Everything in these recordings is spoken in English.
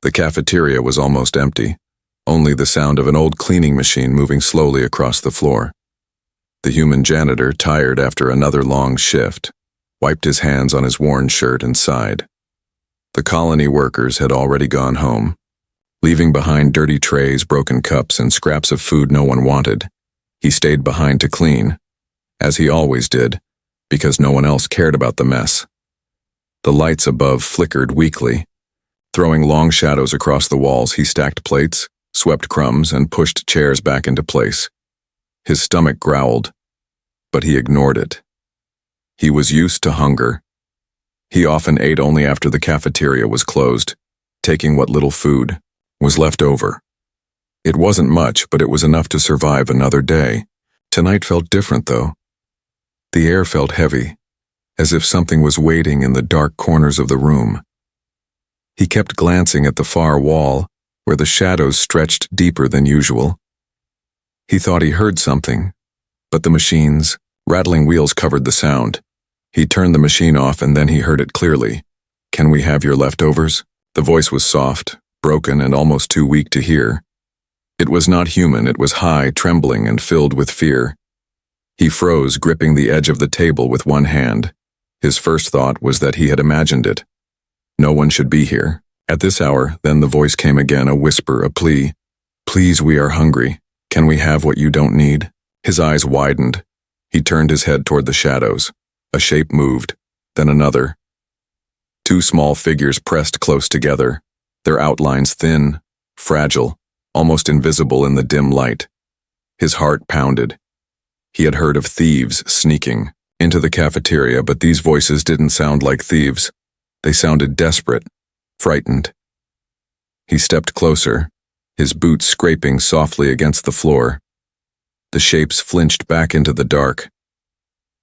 The cafeteria was almost empty, only the sound of an old cleaning machine moving slowly across the floor. The human janitor, tired after another long shift, wiped his hands on his worn shirt and sighed. The colony workers had already gone home, leaving behind dirty trays, broken cups, and scraps of food no one wanted. He stayed behind to clean, as he always did, because no one else cared about the mess. The lights above flickered weakly. Throwing long shadows across the walls, he stacked plates, swept crumbs, and pushed chairs back into place. His stomach growled, but he ignored it. He was used to hunger. He often ate only after the cafeteria was closed, taking what little food was left over. It wasn't much, but it was enough to survive another day. Tonight felt different, though. The air felt heavy, as if something was waiting in the dark corners of the room. He kept glancing at the far wall, where the shadows stretched deeper than usual. He thought he heard something, but the machine's rattling wheels covered the sound. He turned the machine off and then he heard it clearly. "Can we have your leftovers?" The voice was soft, broken, and almost too weak to hear. It was not human. It was high, trembling, and filled with fear. He froze, gripping the edge of the table with one hand. His first thought was that he had imagined it. No one should be here. At this hour, then the voice came again, a whisper, a plea. "Please, we are hungry. Can we have what you don't need?" His eyes widened. He turned his head toward the shadows. A shape moved, then another. Two small figures pressed close together, their outlines thin, fragile, almost invisible in the dim light. His heart pounded. He had heard of thieves sneaking into the cafeteria, but these voices didn't sound like thieves. They sounded desperate, frightened. He stepped closer, his boots scraping softly against the floor. The shapes flinched back into the dark.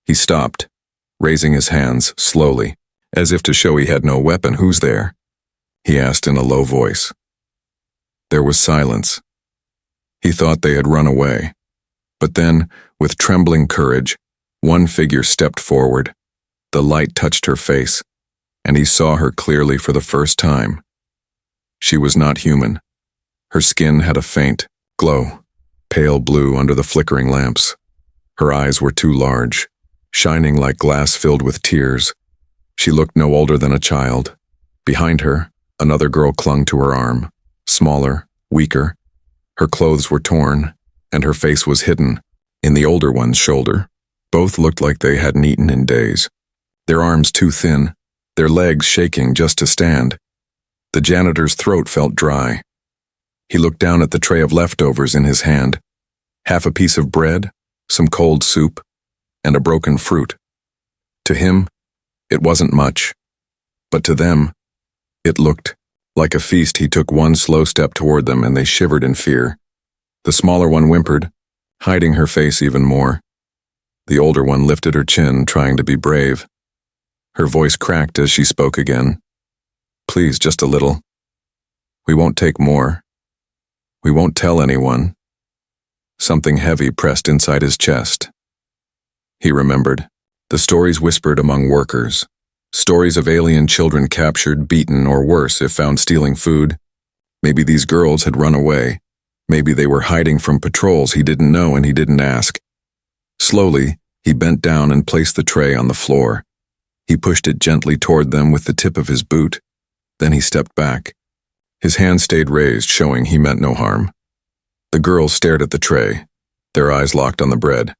He stopped, raising his hands slowly, as if to show he had no weapon. "Who's there?" he asked in a low voice. There was silence. He thought they had run away. But then, with trembling courage, one figure stepped forward. The light touched her face, and he saw her clearly for the first time. She was not human. Her skin had a faint glow, pale blue under the flickering lamps. Her eyes were too large, shining like glass filled with tears. She looked no older than a child. Behind her, another girl clung to her arm, smaller, weaker. Her clothes were torn, and her face was hidden in the older one's shoulder. Both looked like they hadn't eaten in days. Their arms too thin, their legs shaking just to stand. The janitor's throat felt dry. He looked down at the tray of leftovers in his hand. Half a piece of bread, some cold soup, and a broken fruit. To him, it wasn't much, but to them, it looked like a feast. He took one slow step toward them, and they shivered in fear. The smaller one whimpered, hiding her face even more. The older one lifted her chin, trying to be brave. Her voice cracked as she spoke again. "Please, just a little. We won't take more. We won't tell anyone." Something heavy pressed inside his chest. He remembered. The stories whispered among workers. Stories of alien children captured, beaten, or worse if found stealing food. Maybe these girls had run away. Maybe they were hiding from patrols. He didn't know, and he didn't ask. Slowly, he bent down and placed the tray on the floor. He pushed it gently toward them with the tip of his boot. Then he stepped back. His hand stayed raised, showing he meant no harm. The girls stared at the tray, their eyes locked on the bread.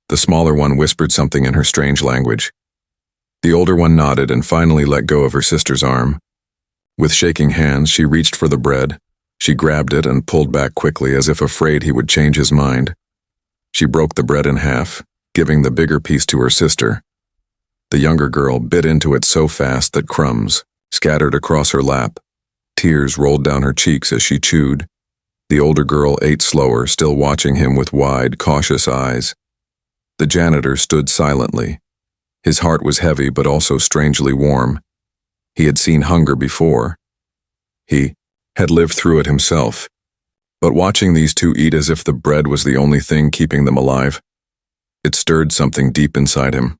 The smaller one whispered something in her strange language. The older one nodded and finally let go of her sister's arm. With shaking hands, she reached for the bread. She grabbed it and pulled back quickly, as if afraid he would change his mind. She broke the bread in half, giving the bigger piece to her sister. The younger girl bit into it so fast that crumbs scattered across her lap. Tears rolled down her cheeks as she chewed. The older girl ate slower, still watching him with wide, cautious eyes. The janitor stood silently. His heart was heavy but also strangely warm. He had seen hunger before. He had lived through it himself. But watching these two eat as if the bread was the only thing keeping them alive, it stirred something deep inside him.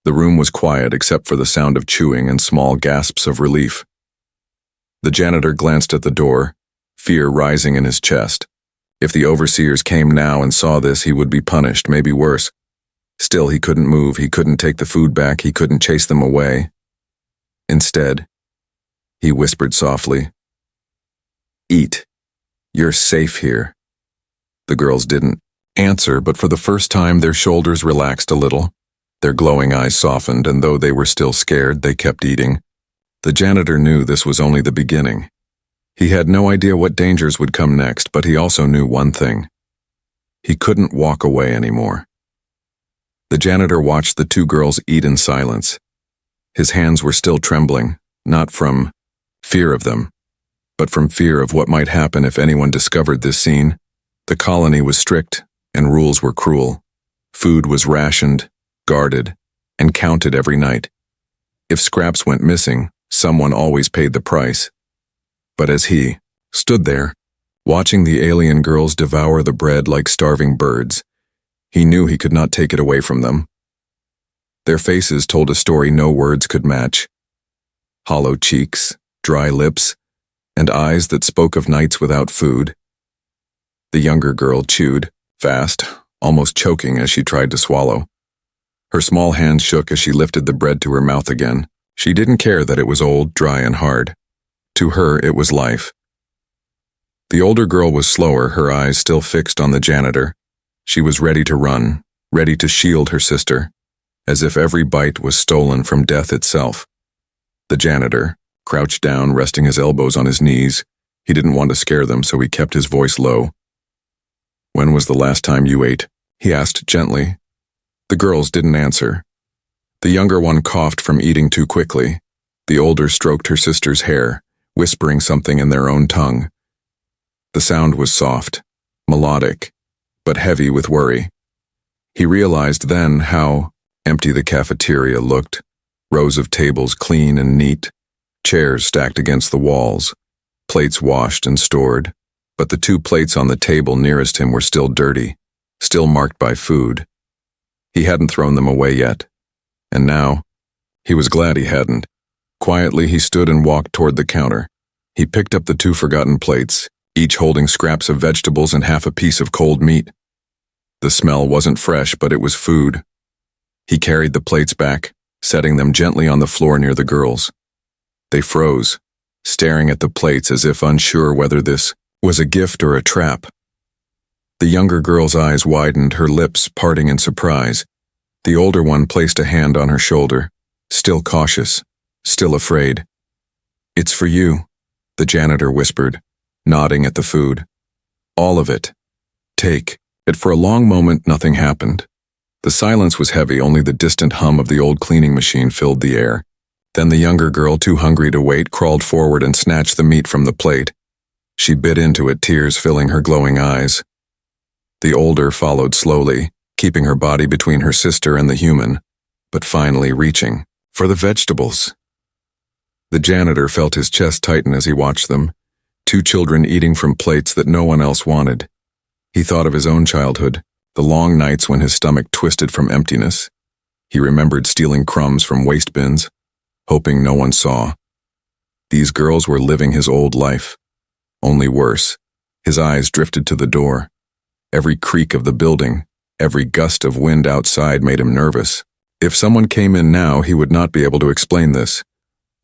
The room was quiet except for the sound of chewing and small gasps of relief. The janitor glanced at the door, fear rising in his chest. If the overseers came now and saw this, he would be punished, maybe worse. Still, he couldn't move, he couldn't take the food back, he couldn't chase them away. Instead, he whispered softly, "Eat. You're safe here." The girls didn't answer, but for the first time their shoulders relaxed a little. Their glowing eyes softened, and though they were still scared, they kept eating. The janitor knew this was only the beginning. He had no idea what dangers would come next, but he also knew one thing. He couldn't walk away anymore. The janitor watched the two girls eat in silence. His hands were still trembling, not from fear of them, but from fear of what might happen if anyone discovered this scene. The colony was strict, and rules were cruel. Food was rationed, guarded, and counted every night. If scraps went missing, someone always paid the price. But as he stood there, watching the alien girls devour the bread like starving birds, he knew he could not take it away from them. Their faces told a story no words could match. Hollow cheeks, dry lips, and eyes that spoke of nights without food. The younger girl chewed, fast, almost choking as she tried to swallow. Her small hands shook as she lifted the bread to her mouth again. She didn't care that it was old, dry, and hard. To her, it was life. The older girl was slower, her eyes still fixed on the janitor. She was ready to run, ready to shield her sister, as if every bite was stolen from death itself. The janitor, crouched down, resting his elbows on his knees. He didn't want to scare them, so he kept his voice low. "When was the last time you ate?" he asked gently. The girls didn't answer. The younger one coughed from eating too quickly. The older stroked her sister's hair, whispering something in their own tongue. The sound was soft, melodic, but heavy with worry. He realized then how empty the cafeteria looked, rows of tables clean and neat, chairs stacked against the walls, plates washed and stored, but the two plates on the table nearest him were still dirty, still marked by food. He hadn't thrown them away yet, and now, he was glad he hadn't. Quietly, he stood and walked toward the counter. He picked up the two forgotten plates, each holding scraps of vegetables and half a piece of cold meat. The smell wasn't fresh, but it was food. He carried the plates back, setting them gently on the floor near the girls. They froze, staring at the plates as if unsure whether this was a gift or a trap. The younger girl's eyes widened, her lips parting in surprise. The older one placed a hand on her shoulder, still cautious, still afraid. "It's for you," the janitor whispered, nodding at the food. "All of it. Take it." For a long moment, nothing happened. The silence was heavy, only the distant hum of the old cleaning machine filled the air. Then the younger girl, too hungry to wait, crawled forward and snatched the meat from the plate. She bit into it, tears filling her glowing eyes. The older followed slowly, keeping her body between her sister and the human, but finally reaching for the vegetables. The janitor felt his chest tighten as he watched them, two children eating from plates that no one else wanted. He thought of his own childhood, the long nights when his stomach twisted from emptiness. He remembered stealing crumbs from waste bins, hoping no one saw. These girls were living his old life, only worse. His eyes drifted to the door. Every creak of the building, every gust of wind outside made him nervous. If someone came in now, he would not be able to explain this.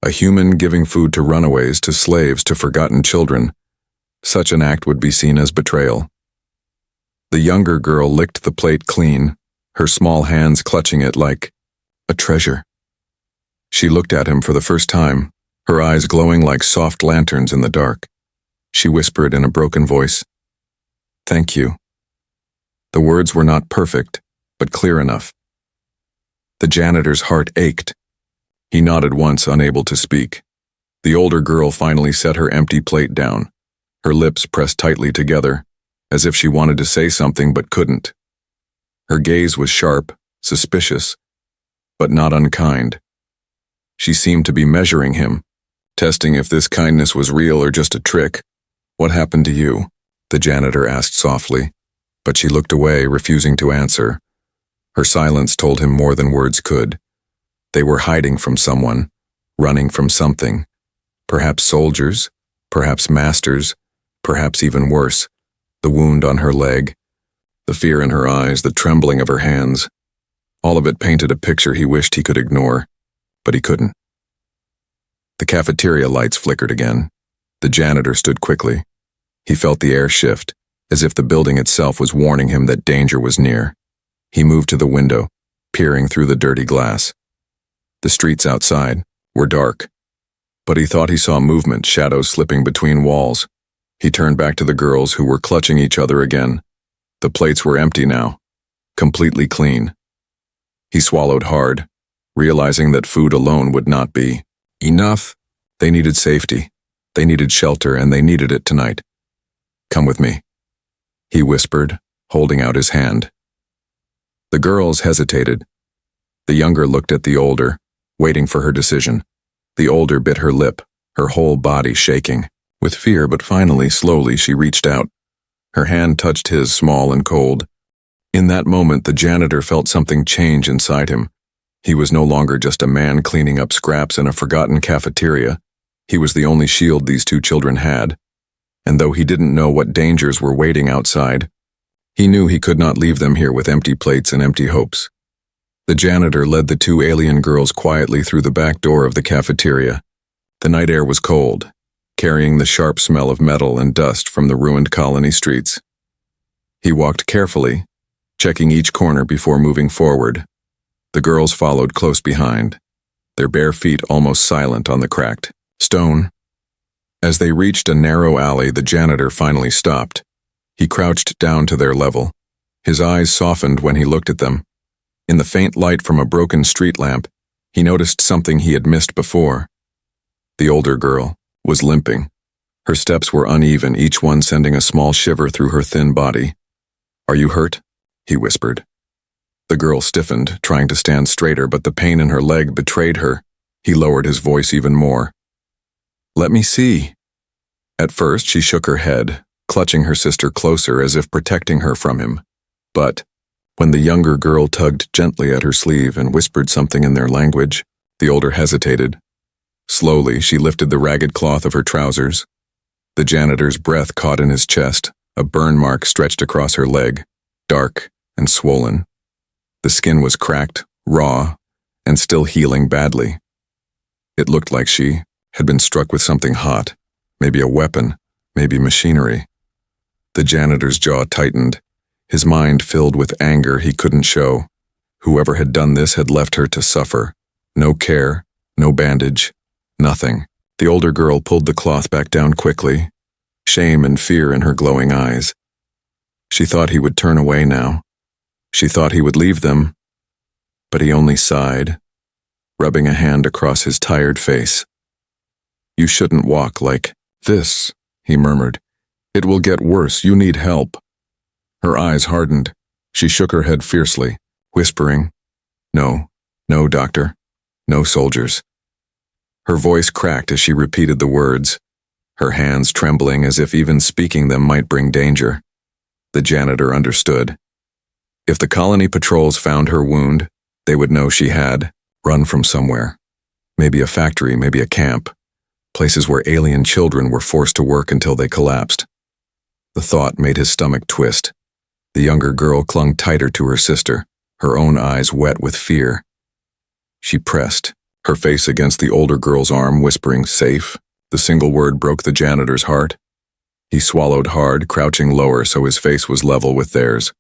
A human giving food to runaways, to slaves, to forgotten children. Such an act would be seen as betrayal. The younger girl licked the plate clean, her small hands clutching it like a treasure. She looked at him for the first time, her eyes glowing like soft lanterns in the dark. She whispered in a broken voice, "Thank you." The words were not perfect, but clear enough. The janitor's heart ached. He nodded once, unable to speak. The older girl finally set her empty plate down, her lips pressed tightly together, as if she wanted to say something but couldn't. Her gaze was sharp, suspicious, but not unkind. She seemed to be measuring him, testing if this kindness was real or just a trick. "What happened to you?" the janitor asked softly, but she looked away, refusing to answer. Her silence told him more than words could. They were hiding from someone, running from something, Perhaps soldiers, perhaps masters, perhaps even worse, the wound on her leg, the fear in her eyes, the trembling of her hands. All of it painted a picture he wished he could ignore, but he couldn't. The cafeteria lights flickered again. The janitor stood quickly. He felt the air shift, as if the building itself was warning him that danger was near. He moved to the window, peering through the dirty glass. The streets outside were dark, but he thought he saw movement, shadows slipping between walls. He turned back to the girls who were clutching each other again. The plates were empty now, completely clean. He swallowed hard, realizing that food alone would not be enough. They needed safety, they needed shelter, and they needed it tonight. "Come with me," he whispered, holding out his hand. The girls hesitated. The younger looked at the older, waiting for her decision. The older bit her lip, her whole body shaking, with fear, but finally, slowly, she reached out. Her hand touched his, small and cold. In that moment, the janitor felt something change inside him. He was no longer just a man cleaning up scraps in a forgotten cafeteria. He was the only shield these two children had. And though he didn't know what dangers were waiting outside, he knew he could not leave them here with empty plates and empty hopes. The janitor led the two alien girls quietly through the back door of the cafeteria. The night air was cold, carrying the sharp smell of metal and dust from the ruined colony streets. He walked carefully, checking each corner before moving forward. The girls followed close behind, their bare feet almost silent on the cracked stone. As they reached a narrow alley, the janitor finally stopped. He crouched down to their level. His eyes softened when he looked at them. In the faint light from a broken street lamp, he noticed something he had missed before. The older girl was limping. Her steps were uneven, each one sending a small shiver through her thin body. "Are you hurt?" he whispered. The girl stiffened, trying to stand straighter, but the pain in her leg betrayed her. He lowered his voice even more. "Let me see." At first, she shook her head, clutching her sister closer as if protecting her from him. But when the younger girl tugged gently at her sleeve and whispered something in their language, the older hesitated. Slowly, she lifted the ragged cloth of her trousers. The janitor's breath caught in his chest. A burn mark stretched across her leg, dark and swollen. The skin was cracked, raw, and still healing badly. It looked like she had been struck with something hot, maybe a weapon, maybe machinery. The janitor's jaw tightened, his mind filled with anger he couldn't show. Whoever had done this had left her to suffer. No care, no bandage, nothing. The older girl pulled the cloth back down quickly, shame and fear in her glowing eyes. She thought he would turn away now. She thought he would leave them, but he only sighed, rubbing a hand across his tired face. "You shouldn't walk like this," he murmured. "It will get worse. You need help." Her eyes hardened. She shook her head fiercely, whispering, "No, no, doctor, no soldiers." Her voice cracked as she repeated the words, her hands trembling as if even speaking them might bring danger. The janitor understood. If the colony patrols found her wound, they would know she had run from somewhere. Maybe a factory, maybe a camp. Places where alien children were forced to work until they collapsed. The thought made his stomach twist. The younger girl clung tighter to her sister, her own eyes wet with fear. She pressed, her face against the older girl's arm, whispering, "Safe." The single word broke the janitor's heart. He swallowed hard, crouching lower so his face was level with theirs.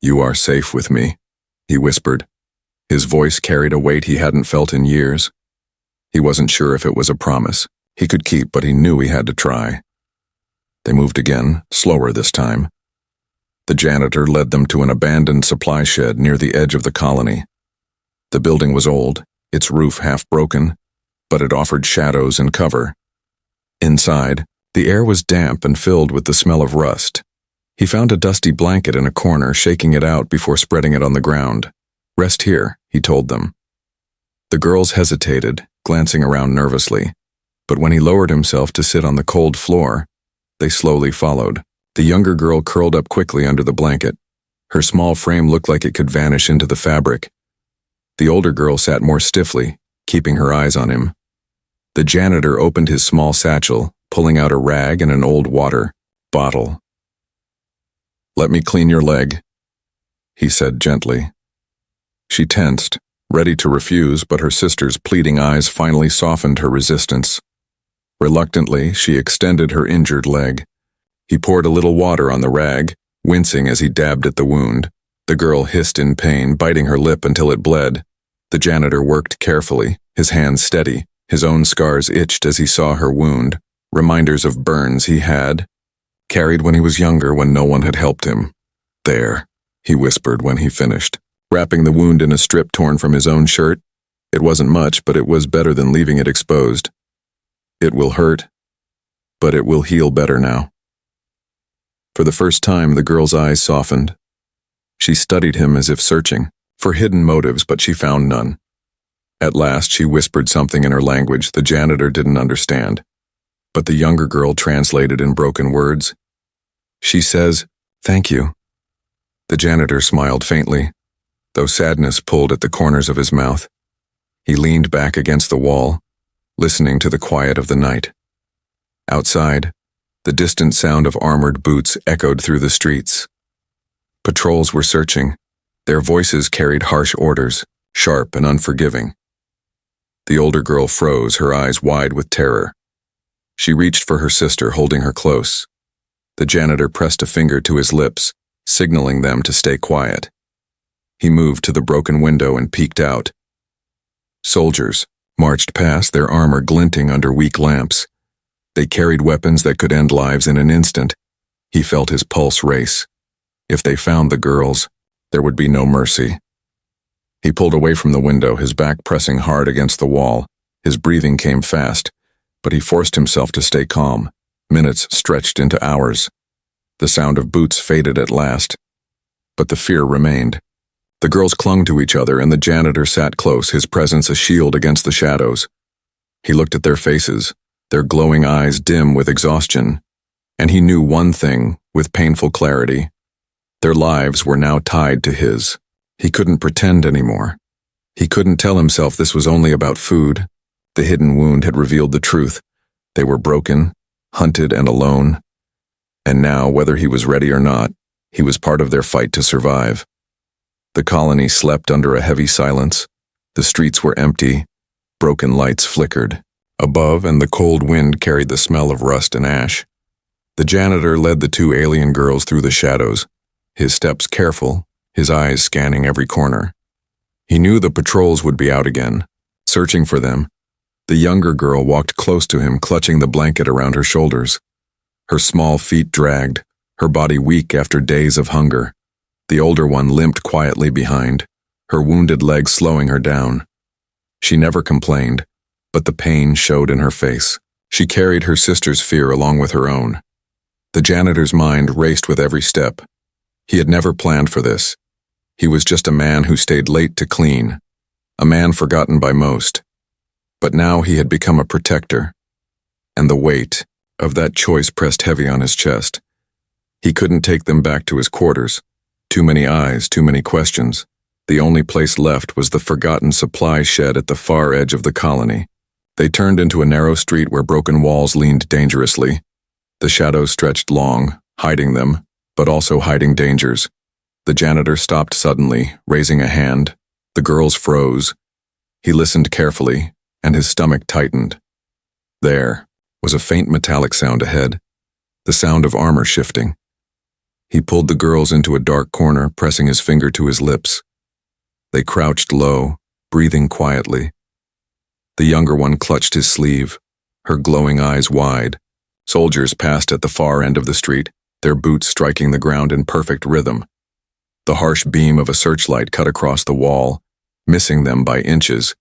"You are safe with me," he whispered. His voice carried a weight he hadn't felt in years. He wasn't sure if it was a promise he could keep, but he knew he had to try. They moved again, slower this time. The janitor led them to an abandoned supply shed near the edge of the colony. The building was old, its roof half broken, but it offered shadows and cover. Inside, the air was damp and filled with the smell of rust. He found a dusty blanket in a corner, shaking it out before spreading it on the ground. "Rest here," he told them. The girls hesitated, glancing around nervously, but when he lowered himself to sit on the cold floor, they slowly followed. The younger girl curled up quickly under the blanket. Her small frame looked like it could vanish into the fabric. The older girl sat more stiffly, keeping her eyes on him. The janitor opened his small satchel, pulling out a rag and an old water bottle. "Let me clean your leg," he said gently. She tensed, ready to refuse, but her sister's pleading eyes finally softened her resistance. Reluctantly, she extended her injured leg. He poured a little water on the rag, wincing as he dabbed at the wound. The girl hissed in pain, biting her lip until it bled. The janitor worked carefully, his hands steady. His own scars itched as he saw her wound, reminders of burns he had carried when he was younger when no one had helped him. "There," he whispered when he finished, wrapping the wound in a strip torn from his own shirt. It wasn't much, but it was better than leaving it exposed. "It will hurt, but it will heal better now." For the first time, the girl's eyes softened. She studied him as if searching for hidden motives, but she found none. At last, she whispered something in her language the janitor didn't understand, but the younger girl translated in broken words. She says, "Thank you." The janitor smiled faintly, though sadness pulled at the corners of his mouth. He leaned back against the wall, listening to the quiet of the night. Outside, the distant sound of armored boots echoed through the streets. Patrols were searching. Their voices carried harsh orders, sharp and unforgiving. The older girl froze, her eyes wide with terror. She reached for her sister, holding her close. The janitor pressed a finger to his lips, signaling them to stay quiet. He moved to the broken window and peeked out. Soldiers marched past, their armor glinting under weak lamps. They carried weapons that could end lives in an instant. He felt his pulse race. If they found the girls, there would be no mercy. He pulled away from the window, his back pressing hard against the wall. His breathing came fast, but he forced himself to stay calm. Minutes stretched into hours. The sound of boots faded at last, but the fear remained. The girls clung to each other, and the janitor sat close, his presence a shield against the shadows. He looked at their faces, their glowing eyes dim with exhaustion, and he knew one thing with painful clarity. Their lives were now tied to his. He couldn't pretend anymore. He couldn't tell himself this was only about food. The hidden wound had revealed the truth. They were broken, hunted, and alone. And now, whether he was ready or not, he was part of their fight to survive. The colony slept under a heavy silence. The streets were empty. Broken lights flickered. Above, and the cold wind carried the smell of rust and ash. The janitor led the two alien girls through the shadows, his steps careful, his eyes scanning every corner. He knew the patrols would be out again, searching for them. The younger girl walked close to him, clutching the blanket around her shoulders. Her small feet dragged, her body weak after days of hunger. The older one limped quietly behind, her wounded leg slowing her down. She never complained, but the pain showed in her face. She carried her sister's fear along with her own. The janitor's mind raced with every step. He had never planned for this. He was just a man who stayed late to clean, a man forgotten by most. But now he had become a protector, and the weight of that choice pressed heavy on his chest. He couldn't take them back to his quarters. Too many eyes, too many questions. The only place left was the forgotten supply shed at the far edge of the colony. They turned into a narrow street where broken walls leaned dangerously. The shadows stretched long, hiding them, but also hiding dangers. The janitor stopped suddenly, raising a hand. The girls froze. He listened carefully, and his stomach tightened. There was a faint metallic sound ahead, the sound of armor shifting. He pulled the girls into a dark corner, pressing his finger to his lips. They crouched low, breathing quietly. The younger one clutched his sleeve, her glowing eyes wide. Soldiers passed at the far end of the street, their boots striking the ground in perfect rhythm. The harsh beam of a searchlight cut across the wall, missing them by inches.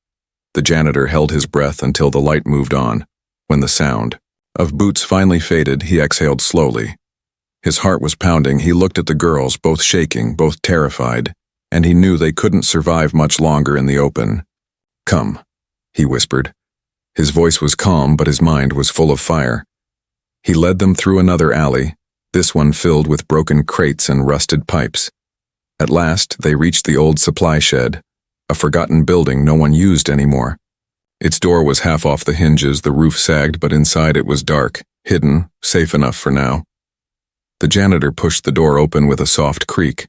The janitor held his breath until the light moved on. When the sound of boots finally faded, he exhaled slowly. His heart was pounding. He looked at the girls, both shaking, both terrified, and he knew they couldn't survive much longer in the open. "Come," he whispered. His voice was calm, but his mind was full of fire. He led them through another alley, this one filled with broken crates and rusted pipes. At last, they reached the old supply shed, a forgotten building no one used anymore. Its door was half off the hinges, the roof sagged, but inside it was dark, hidden, safe enough for now. The janitor pushed the door open with a soft creak.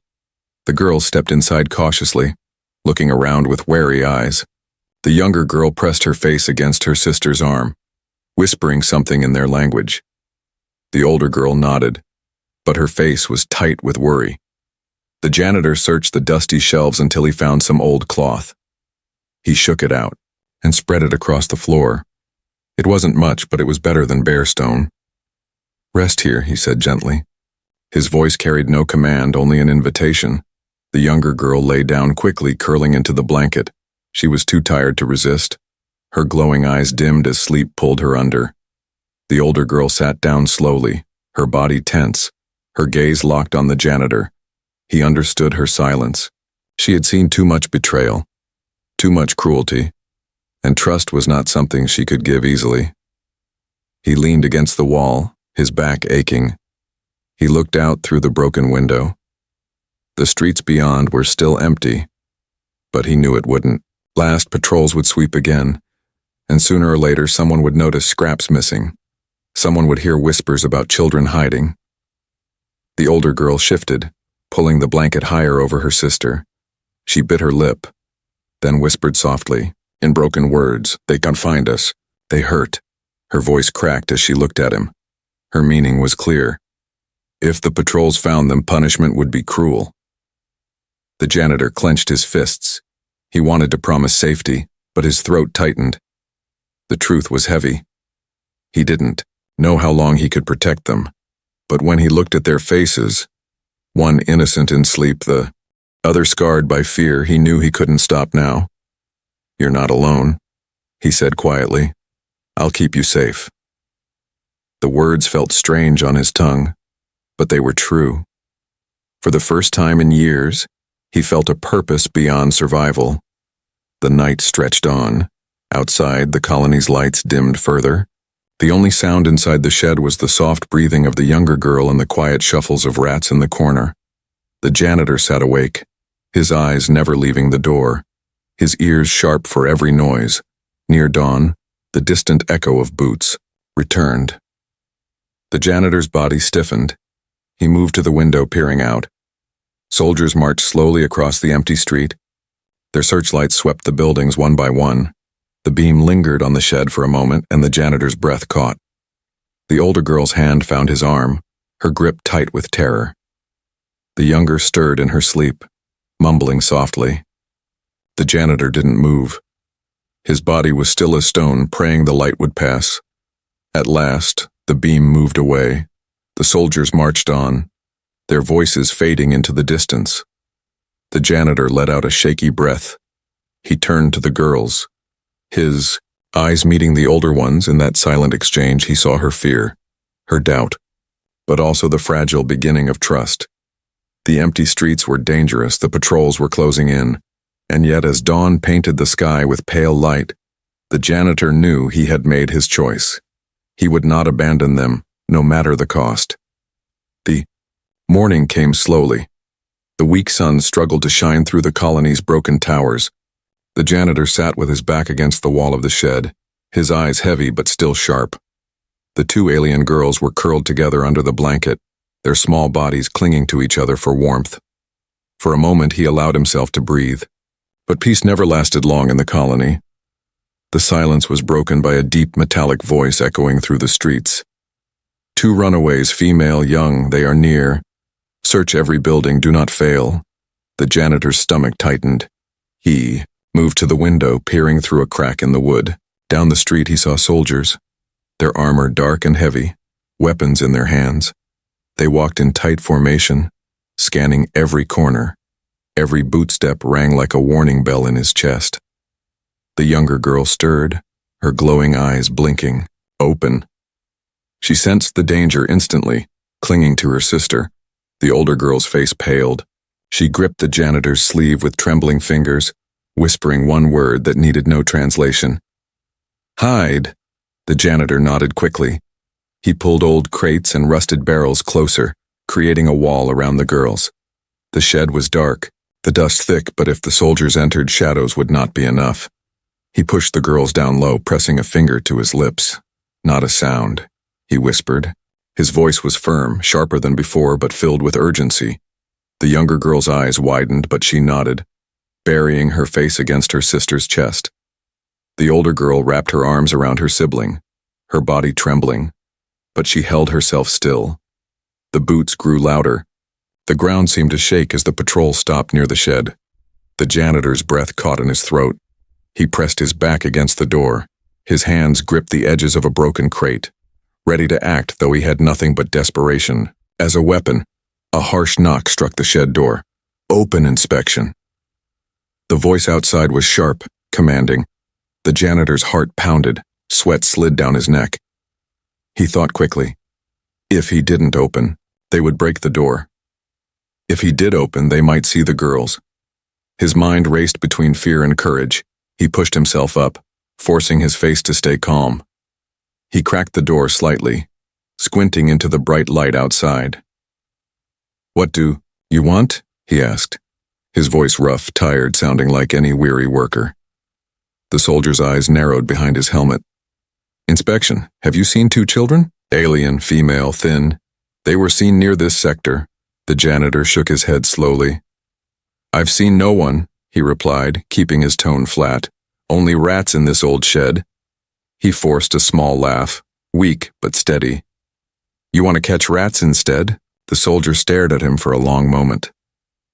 The girl stepped inside cautiously, looking around with wary eyes. The younger girl pressed her face against her sister's arm, whispering something in their language. The older girl nodded, but her face was tight with worry. The janitor searched the dusty shelves until he found some old cloth. He shook it out and spread it across the floor. It wasn't much, but it was better than bare stone. "Rest here," he said gently. His voice carried no command, only an invitation. The younger girl lay down quickly, curling into the blanket. She was too tired to resist. Her glowing eyes dimmed as sleep pulled her under. The older girl sat down slowly, her body tense, her gaze locked on the janitor. He understood her silence. She had seen too much betrayal, too much cruelty, and trust was not something she could give easily. He leaned against the wall, his back aching. He looked out through the broken window. The streets beyond were still empty, but he knew it wouldn't. Last patrols would sweep again, and sooner or later someone would notice scraps missing. Someone would hear whispers about children hiding. The older girl shifted, pulling the blanket higher over her sister. She bit her lip, then whispered softly, in broken words, "They can't find us. They hurt." Her voice cracked as she looked at him. Her meaning was clear. If the patrols found them, punishment would be cruel. The janitor clenched his fists. He wanted to promise safety, but his throat tightened. The truth was heavy. He didn't know how long he could protect them, but when he looked at their faces, one innocent in sleep, the other scarred by fear, he knew he couldn't stop now. "You're not alone," he said quietly. "I'll keep you safe." The words felt strange on his tongue, but they were true. For the first time in years, he felt a purpose beyond survival. The night stretched on. Outside, the colony's lights dimmed further. The only sound inside the shed was the soft breathing of the younger girl and the quiet shuffles of rats in the corner. The janitor sat awake, his eyes never leaving the door, his ears sharp for every noise. Near dawn, the distant echo of boots returned. The janitor's body stiffened. He moved to the window, peering out. Soldiers marched slowly across the empty street. Their searchlights swept the buildings one by one. The beam lingered on the shed for a moment, and the janitor's breath caught. The older girl's hand found his arm, her grip tight with terror. The younger stirred in her sleep, mumbling softly. The janitor didn't move. His body was still as stone, praying the light would pass. At last, the beam moved away. The soldiers marched on, their voices fading into the distance. The janitor let out a shaky breath. He turned to the girls. His eyes meeting the older ones. In that silent exchange, he saw her fear, her doubt, but also the fragile beginning of trust. The empty streets were dangerous, the patrols were closing in, and yet as dawn painted the sky with pale light, the janitor knew he had made his choice. He would not abandon them, no matter the cost. The morning came slowly. The weak sun struggled to shine through the colony's broken towers. The janitor sat with his back against the wall of the shed, his eyes heavy but still sharp. The two alien girls were curled together under the blanket, their small bodies clinging to each other for warmth. For a moment he allowed himself to breathe, but peace never lasted long in the colony. The silence was broken by a deep metallic voice echoing through the streets. "Two runaways, female, young, they are near. Search every building, do not fail." The janitor's stomach tightened. He moved to the window, peering through a crack in the wood. Down the street he saw soldiers, their armor dark and heavy, weapons in their hands. They walked in tight formation, scanning every corner. Every bootstep rang like a warning bell in his chest. The younger girl stirred, her glowing eyes blinking, open. She sensed the danger instantly, clinging to her sister. The older girl's face paled. She gripped the janitor's sleeve with trembling fingers, whispering one word that needed no translation. "Hide." The janitor nodded quickly. He pulled old crates and rusted barrels closer, creating a wall around the girls. The shed was dark, the dust thick, but if the soldiers entered, shadows would not be enough. He pushed the girls down low, pressing a finger to his lips. Not a sound, he whispered. His voice was firm, sharper than before, but filled with urgency. The younger girl's eyes widened, but she nodded, burying her face against her sister's chest. The older girl wrapped her arms around her sibling, her body trembling, but she held herself still. The boots grew louder. The ground seemed to shake as the patrol stopped near the shed. The janitor's breath caught in his throat. He pressed his back against the door. His hands gripped the edges of a broken crate, ready to act though he had nothing but desperation. As a weapon, a harsh knock struck the shed door. Open inspection. The voice outside was sharp, commanding. The janitor's heart pounded, sweat slid down his neck. He thought quickly. If he didn't open, they would break the door. If he did open, they might see the girls. His mind raced between fear and courage. He pushed himself up, forcing his face to stay calm. He cracked the door slightly, squinting into the bright light outside. "What do you want?" he asked, his voice rough, tired, sounding like any weary worker. The soldier's eyes narrowed behind his helmet. "Inspection. Have you seen 2 children? Alien, female, thin. They were seen near this sector." The janitor shook his head slowly. "I've seen no one," he replied, keeping his tone flat. "Only rats in this old shed." He forced a small laugh, weak but steady. "You want to catch rats instead?" The soldier stared at him for a long moment.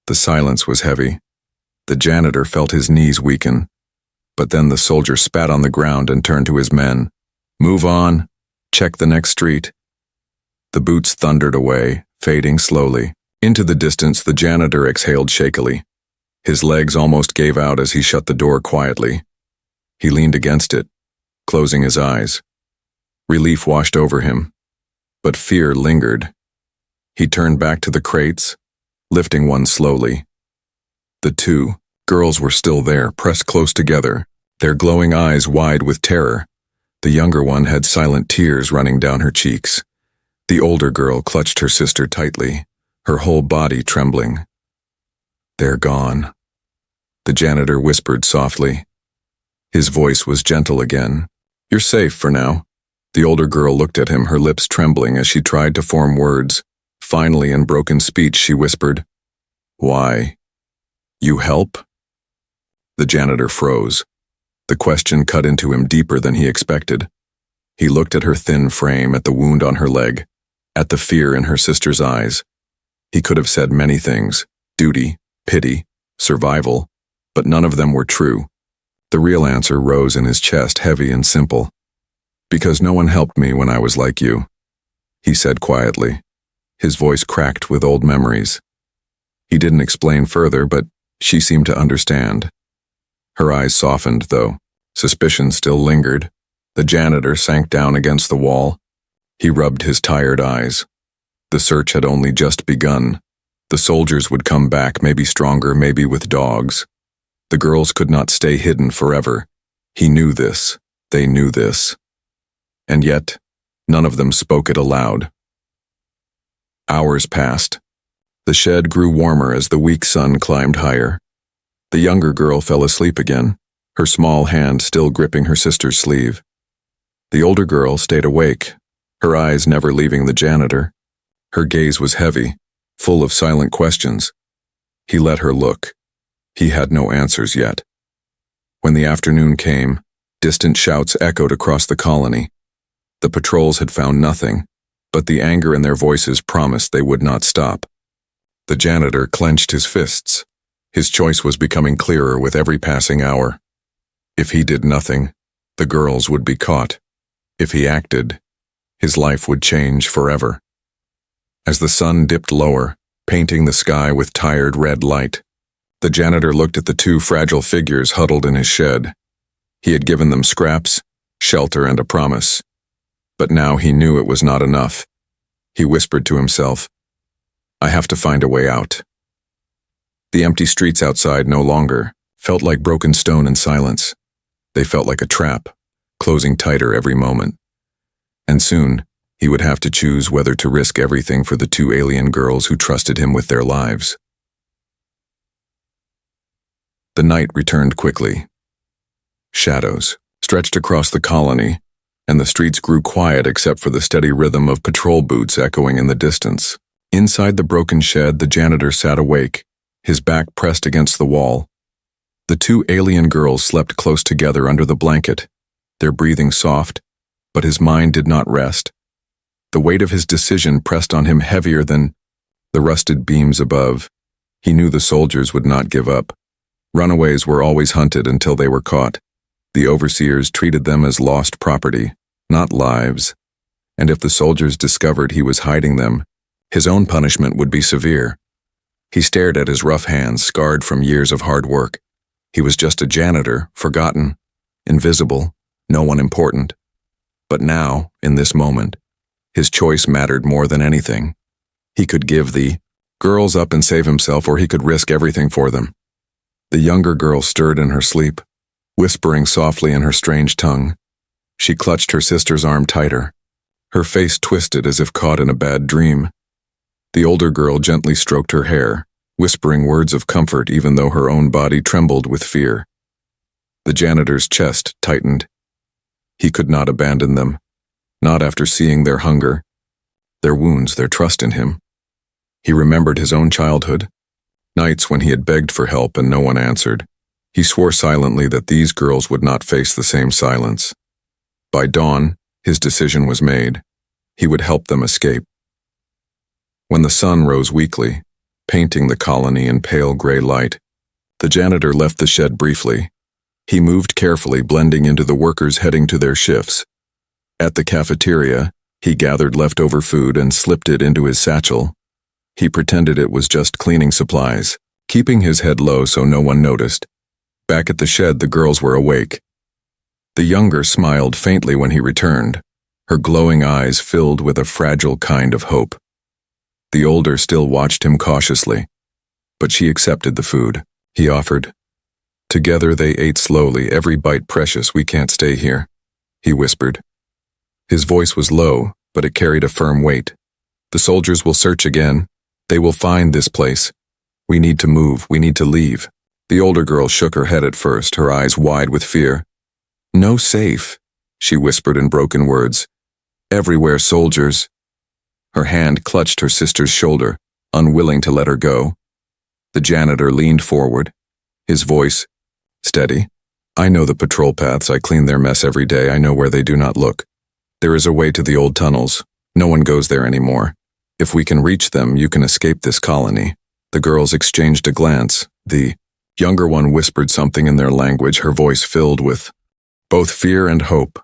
The silence was heavy. The janitor felt his knees weaken. But then the soldier spat on the ground and turned to his men. "Move on. Check the next street." The boots thundered away, fading slowly. Into the distance, the janitor exhaled shakily. His legs almost gave out as he shut the door quietly. He leaned against it, closing his eyes. Relief washed over him, but fear lingered. He turned back to the crates, lifting one slowly. The 2 girls were still there, pressed close together, their glowing eyes wide with terror. The younger one had silent tears running down her cheeks. The older girl clutched her sister tightly, her whole body trembling. "They're gone," the janitor whispered softly. His voice was gentle again. "You're safe for now." The older girl looked at him, her lips trembling as she tried to form words. Finally, in broken speech, she whispered, "Why? You help?" The janitor froze. The question cut into him deeper than he expected. He looked at her thin frame, at the wound on her leg, at the fear in her sister's eyes. He could have said many things: duty, pity, survival, but none of them were true. The real answer rose in his chest, heavy and simple. "Because no one helped me when I was like you," he said quietly. His voice cracked with old memories. He didn't explain further, but she seemed to understand. Her eyes softened, though. Suspicion still lingered. The janitor sank down against the wall. He rubbed his tired eyes. The search had only just begun. The soldiers would come back, maybe stronger, maybe with dogs. The girls could not stay hidden forever. He knew this. They knew this. And yet, none of them spoke it aloud. Hours passed. The shed grew warmer as the weak sun climbed higher. The younger girl fell asleep again, her small hand still gripping her sister's sleeve. The older girl stayed awake, her eyes never leaving the janitor. Her gaze was heavy, full of silent questions. He let her look. He had no answers yet. When the afternoon came, distant shouts echoed across the colony. The patrols had found nothing, but the anger in their voices promised they would not stop. The janitor clenched his fists. His choice was becoming clearer with every passing hour. If he did nothing, the girls would be caught. If he acted, his life would change forever. As the sun dipped lower, painting the sky with tired red light, the janitor looked at the 2 fragile figures huddled in his shed. He had given them scraps, shelter, and a promise. But now he knew it was not enough. He whispered to himself, "I have to find a way out." The empty streets outside no longer felt like broken stone in silence. They felt like a trap, closing tighter every moment. And soon, he would have to choose whether to risk everything for the 2 alien girls who trusted him with their lives. The night returned quickly. Shadows stretched across the colony, and the streets grew quiet except for the steady rhythm of patrol boots echoing in the distance. Inside the broken shed, the janitor sat awake, his back pressed against the wall. The two alien girls slept close together under the blanket, their breathing soft, but his mind did not rest. The weight of his decision pressed on him heavier than the rusted beams above. He knew the soldiers would not give up. Runaways were always hunted until they were caught. The overseers treated them as lost property, not lives. And if the soldiers discovered he was hiding them, his own punishment would be severe. He stared at his rough hands, scarred from years of hard work. He was just a janitor, forgotten, invisible, no one important. But now, in this moment, his choice mattered more than anything. He could give the girls up and save himself, or he could risk everything for them. The younger girl stirred in her sleep, whispering softly in her strange tongue. She clutched her sister's arm tighter, her face twisted as if caught in a bad dream. The older girl gently stroked her hair, whispering words of comfort even though her own body trembled with fear. The janitor's chest tightened. He could not abandon them, not after seeing their hunger, their wounds, their trust in him. He remembered his own childhood, nights when he had begged for help and no one answered. He swore silently that these girls would not face the same silence. By dawn, his decision was made. He would help them escape. When the sun rose weakly, painting the colony in pale gray light, the janitor left the shed briefly. He moved carefully, blending into the workers heading to their shifts. At the cafeteria, he gathered leftover food and slipped it into his satchel. He pretended it was just cleaning supplies, keeping his head low so no one noticed. Back at the shed, the girls were awake. The younger smiled faintly when he returned, her glowing eyes filled with a fragile kind of hope. The older still watched him cautiously, but she accepted the food he offered. Together they ate slowly, every bite precious. "We can't stay here," he whispered. His voice was low, but it carried a firm weight. "The soldiers will search again. They will find this place. We need to move. We need to leave." The older girl shook her head at first, her eyes wide with fear. "No safe," she whispered in broken words. "Everywhere soldiers." Her hand clutched her sister's shoulder, unwilling to let her go. The janitor leaned forward, his voice steady. "I know the patrol paths. I clean their mess every day. I know where they do not look. There is a way to the old tunnels. No one goes there anymore. If we can reach them, you can escape this colony." The girls exchanged a glance. The younger one whispered something in their language, her voice filled with both fear and hope.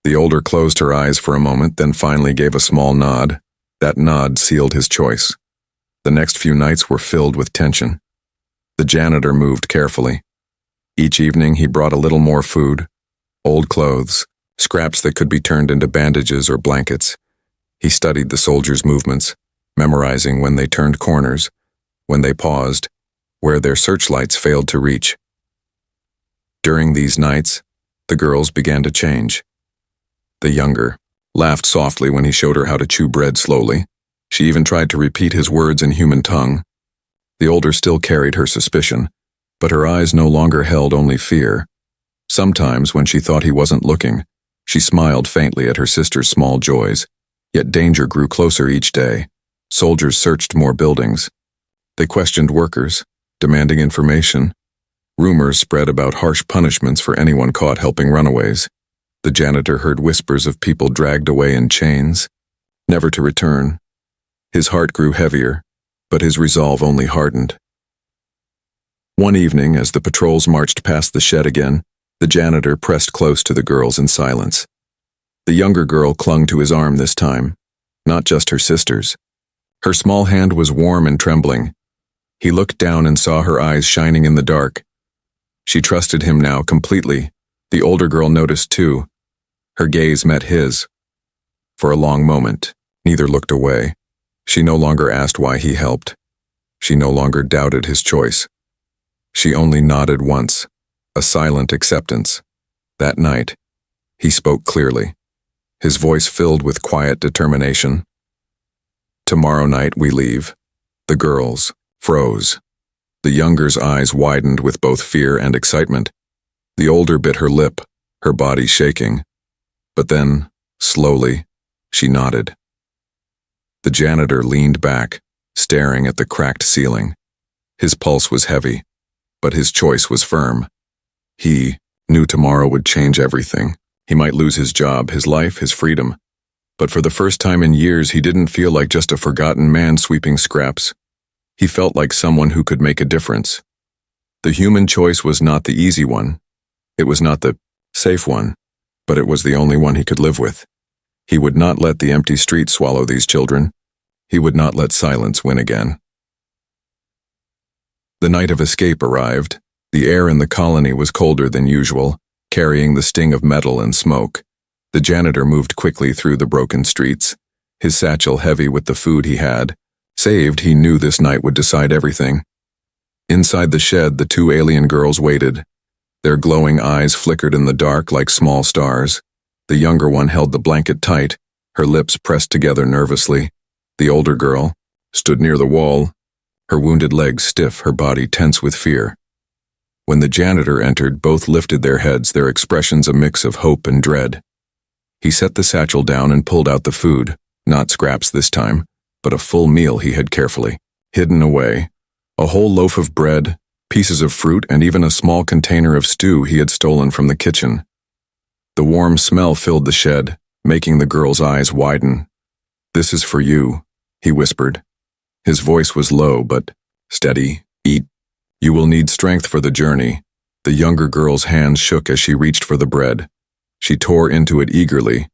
The older closed her eyes for a moment, then finally gave a small nod. That nod sealed his choice. The next few nights were filled with tension. The janitor moved carefully. Each evening he brought a little more food, old clothes, scraps that could be turned into bandages or blankets. He studied the soldiers' movements, memorizing when they turned corners, when they paused, where their searchlights failed to reach. During these nights, the girls began to change. The younger laughed softly when he showed her how to chew bread slowly. She even tried to repeat his words in human tongue. The older still carried her suspicion, but her eyes no longer held only fear. Sometimes, when she thought he wasn't looking, she smiled faintly at her sister's small joys. Yet danger grew closer each day. Soldiers searched more buildings. They questioned workers, demanding information. Rumors spread about harsh punishments for anyone caught helping runaways. The janitor heard whispers of people dragged away in chains, never to return. His heart grew heavier, but his resolve only hardened. One evening, as the patrols marched past the shed again, the janitor pressed close to the girls in silence. The younger girl clung to his arm this time, not just her sister's. Her small hand was warm and trembling. He looked down and saw her eyes shining in the dark. She trusted him now completely. The older girl noticed too. Her gaze met his. For a long moment, neither looked away. She no longer asked why he helped. She no longer doubted his choice. She only nodded once, a silent acceptance. That night, he spoke clearly, his voice filled with quiet determination. "Tomorrow night we leave." The girls froze. The younger's eyes widened with both fear and excitement. The older bit her lip, her body shaking. But then, slowly, she nodded. The janitor leaned back, staring at the cracked ceiling. His pulse was heavy, but his choice was firm. He knew tomorrow would change everything. He might lose his job, his life, his freedom. But for the first time in years, he didn't feel like just a forgotten man sweeping scraps. He felt like someone who could make a difference. The human choice was not the easy one. It was not the safe one, but it was the only one he could live with. He would not let the empty streets swallow these children. He would not let silence win again. The night of escape arrived. The air in the colony was colder than usual, carrying the sting of metal and smoke. The janitor moved quickly through the broken streets, his satchel heavy with the food he had. Saved, he knew this night would decide everything. Inside the shed, the two alien girls waited. Their glowing eyes flickered in the dark like small stars. The younger one held the blanket tight, her lips pressed together nervously. The older girl stood near the wall, her wounded legs stiff, her body tense with fear. When the janitor entered, both lifted their heads, their expressions a mix of hope and dread. He set the satchel down and pulled out the food, not scraps this time, but a full meal he had carefully hidden away. A whole loaf of bread, pieces of fruit, and even a small container of stew he had stolen from the kitchen. The warm smell filled the shed, making the girl's eyes widen. "This is for you," he whispered. His voice was low but steady. "Eat. You will need strength for the journey." The younger girl's hands shook as she reached for the bread. She tore into it eagerly,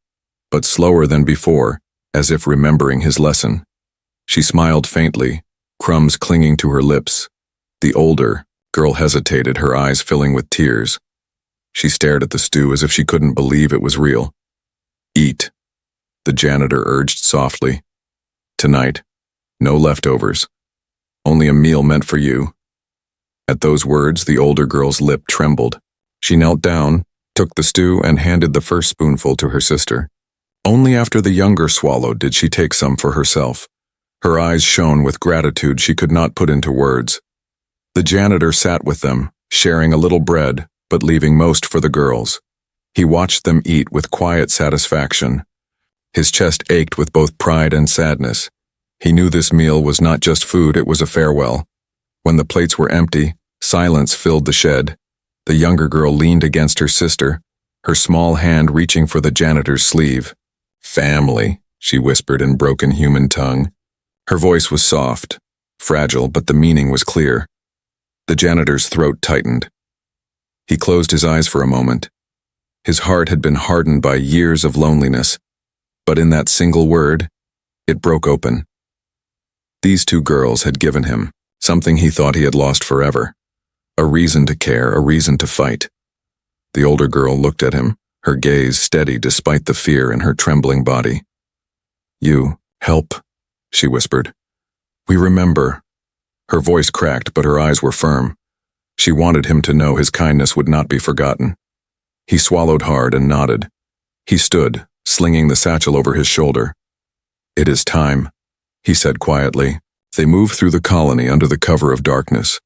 but slower than before, as if remembering his lesson. She smiled faintly, crumbs clinging to her lips. The older girl hesitated, her eyes filling with tears. She stared at the stew as if she couldn't believe it was real. "Eat," the janitor urged softly. "Tonight, no leftovers. Only a meal meant for you." At those words, the older girl's lip trembled. She knelt down, took the stew, and handed the first spoonful to her sister. Only after the younger swallowed did she take some for herself. Her eyes shone with gratitude she could not put into words. The janitor sat with them, sharing a little bread, but leaving most for the girls. He watched them eat with quiet satisfaction. His chest ached with both pride and sadness. He knew this meal was not just food, it was a farewell. When the plates were empty, silence filled the shed. The younger girl leaned against her sister, her small hand reaching for the janitor's sleeve. "Family," she whispered in broken human tongue. Her voice was soft, fragile, but the meaning was clear. The janitor's throat tightened. He closed his eyes for a moment. His heart had been hardened by years of loneliness, but in that single word, it broke open. These two girls had given him something he thought he had lost forever. A reason to care, a reason to fight. The older girl looked at him, her gaze steady despite the fear in her trembling body. "You help," she whispered. "We remember." Her voice cracked, but her eyes were firm. She wanted him to know his kindness would not be forgotten. He swallowed hard and nodded. He stood, slinging the satchel over his shoulder. "It is time," he said quietly. They moved through the colony under the cover of darkness.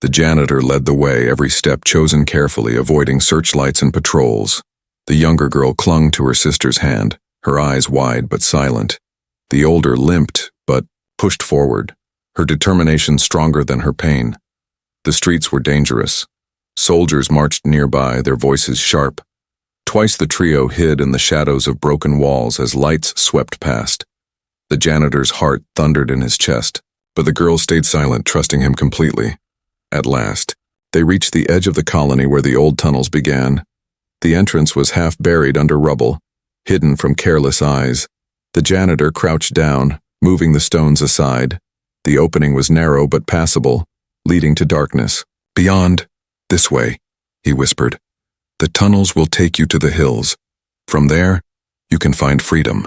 The janitor led the way, every step chosen carefully, avoiding searchlights and patrols. The younger girl clung to her sister's hand, her eyes wide but silent. The older limped, but pushed forward, her determination stronger than her pain. The streets were dangerous. Soldiers marched nearby, their voices sharp. Twice the trio hid in the shadows of broken walls as lights swept past. The janitor's heart thundered in his chest, but the girl stayed silent, trusting him completely. At last, they reached the edge of the colony where the old tunnels began. The entrance was half buried under rubble, hidden from careless eyes. The janitor crouched down, moving the stones aside. The opening was narrow but passable, leading to darkness. "Beyond, this way," he whispered. "The tunnels will take you to the hills. From there, you can find freedom."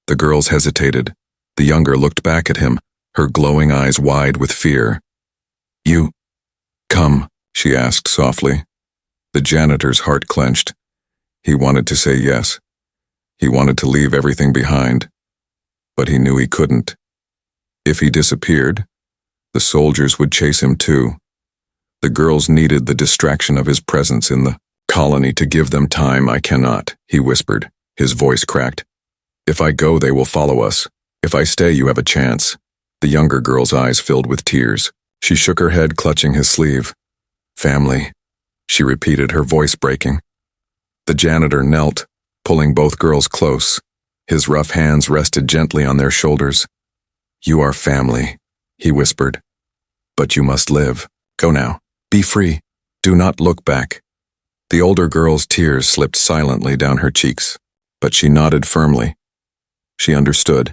The girls hesitated. The younger looked back at him, her glowing eyes wide with fear. "You come," she asked softly. The janitor's heart clenched. He wanted to say yes. He wanted to leave everything behind, but he knew he couldn't. If he disappeared, the soldiers would chase him too. The girls needed the distraction of his presence in the colony to give them time. I cannot, he whispered, his voice cracked. If I go, they will follow us. If I stay, you have a chance. The younger girl's eyes filled with tears. She shook her head, clutching his sleeve. Family, she repeated, her voice breaking. The janitor knelt, pulling both girls close. His rough hands rested gently on their shoulders. You are family, he whispered. But you must live. Go now. Be free. Do not look back. The older girl's tears slipped silently down her cheeks, but she nodded firmly. She understood.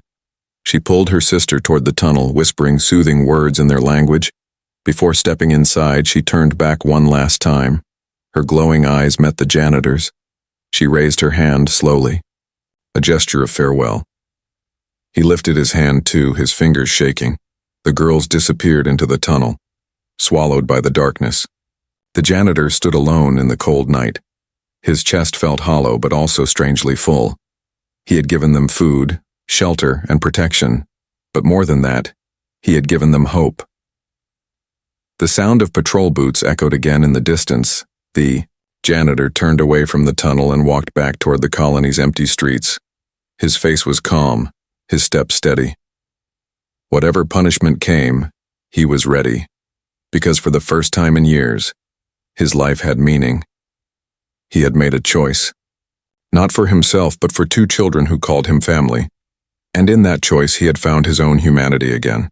She pulled her sister toward the tunnel, whispering soothing words in their language. Before stepping inside, she turned back one last time. Her glowing eyes met the janitor's. She raised her hand slowly, a gesture of farewell. He lifted his hand too, his fingers shaking. The girls disappeared into the tunnel, swallowed by the darkness. The janitor stood alone in the cold night. His chest felt hollow but also strangely full. He had given them food, shelter, and protection, but more than that, he had given them hope. The sound of patrol boots echoed again in the distance. The janitor turned away from the tunnel and walked back toward the colony's empty streets. His face was calm, his step steady. Whatever punishment came, he was ready, because for the first time in years, his life had meaning. He had made a choice, not for himself but for two children who called him family, and in that choice he had found his own humanity again.